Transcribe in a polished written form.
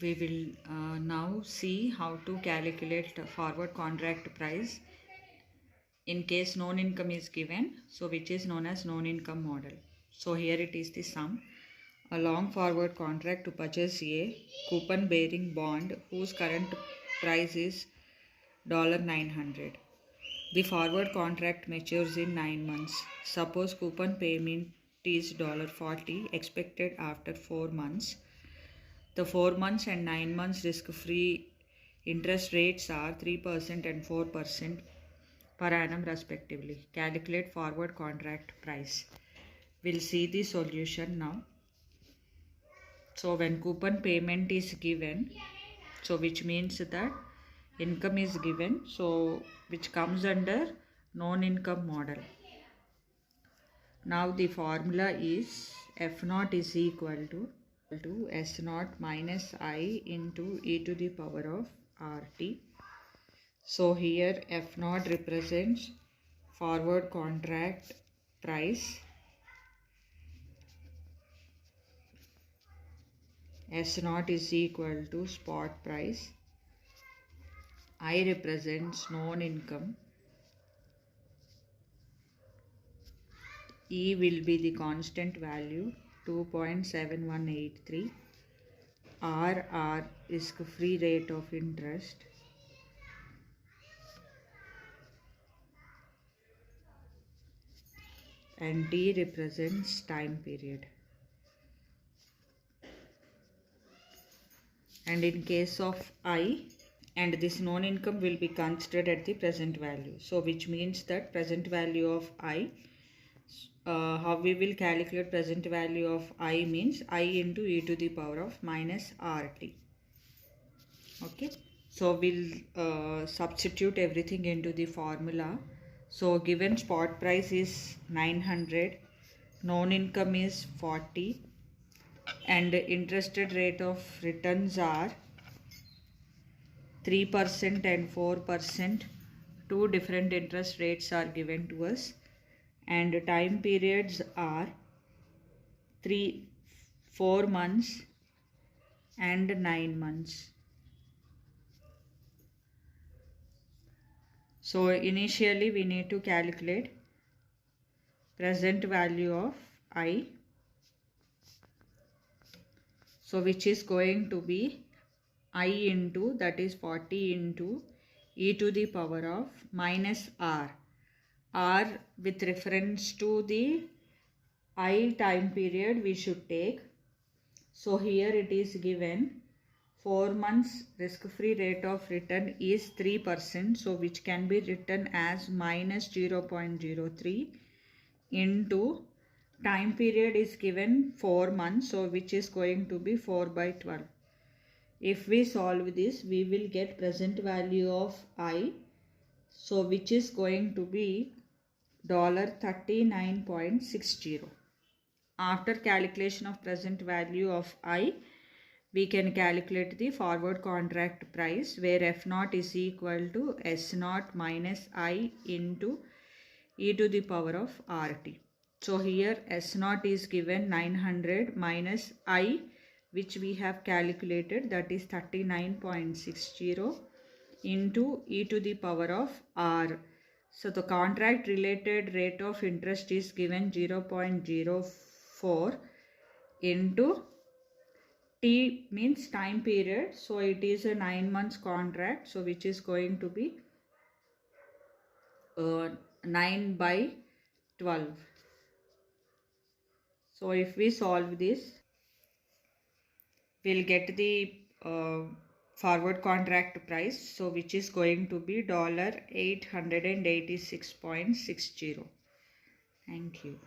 we will now see how to calculate forward contract price in case known income is given, so which is known as known income model. So here it is the sum. A long forward contract to purchase a coupon bearing bond whose current price is $900. The forward contract matures in 9 months. Suppose coupon payment is $40 expected after 4 months. The 4 months and 9 months risk-free interest rates are 3% and 4% per annum respectively. Calculate forward contract price. We'll see the solution now. So when coupon payment is given, so which means that income is given, so which comes under known income model. Now the formula is F0 is equal to S0 minus I into e to the power of RT. So here F0 represents forward contract price, S0 is equal to spot price, I represents known income, E will be the constant value 2.7183, R risk-free rate of interest, and T represents time period. And in case of I, and this known income will be considered at the present value. So which means that present value of I, how we will calculate present value of I means I into e to the power of minus RT. Okay. So we'll substitute everything into the formula. So given spot price is 900, known income is 40, and interested rate of returns are 3% and 4%. Two different interest rates are given to us, and time periods are 4 months and 9 months. So initially we need to calculate present value of I, so which is going to be I into, that is 40 into e to the power of minus R with reference to the I time period we should take. So here it is given 4 months risk-free rate of return is 3%, so which can be written as minus 0.03 into time period is given 4 months, so which is going to be 4 by 12. If we solve this, we will get present value of I, so which is going to be $39.60. After calculation of present value of I, we can calculate the forward contract price, where F0 is equal to S0 minus I into e to the power of RT. So here S0 is given 900 minus I, which we have calculated, that is 39.60 into e to the power of R. So the contract related rate of interest is given 0.04 into T means time period. So it is a 9 months contract, so which is going to be 9 by 12. So if we solve this, we'll get the forward contract price, so which is going to be $886.60. Thank you.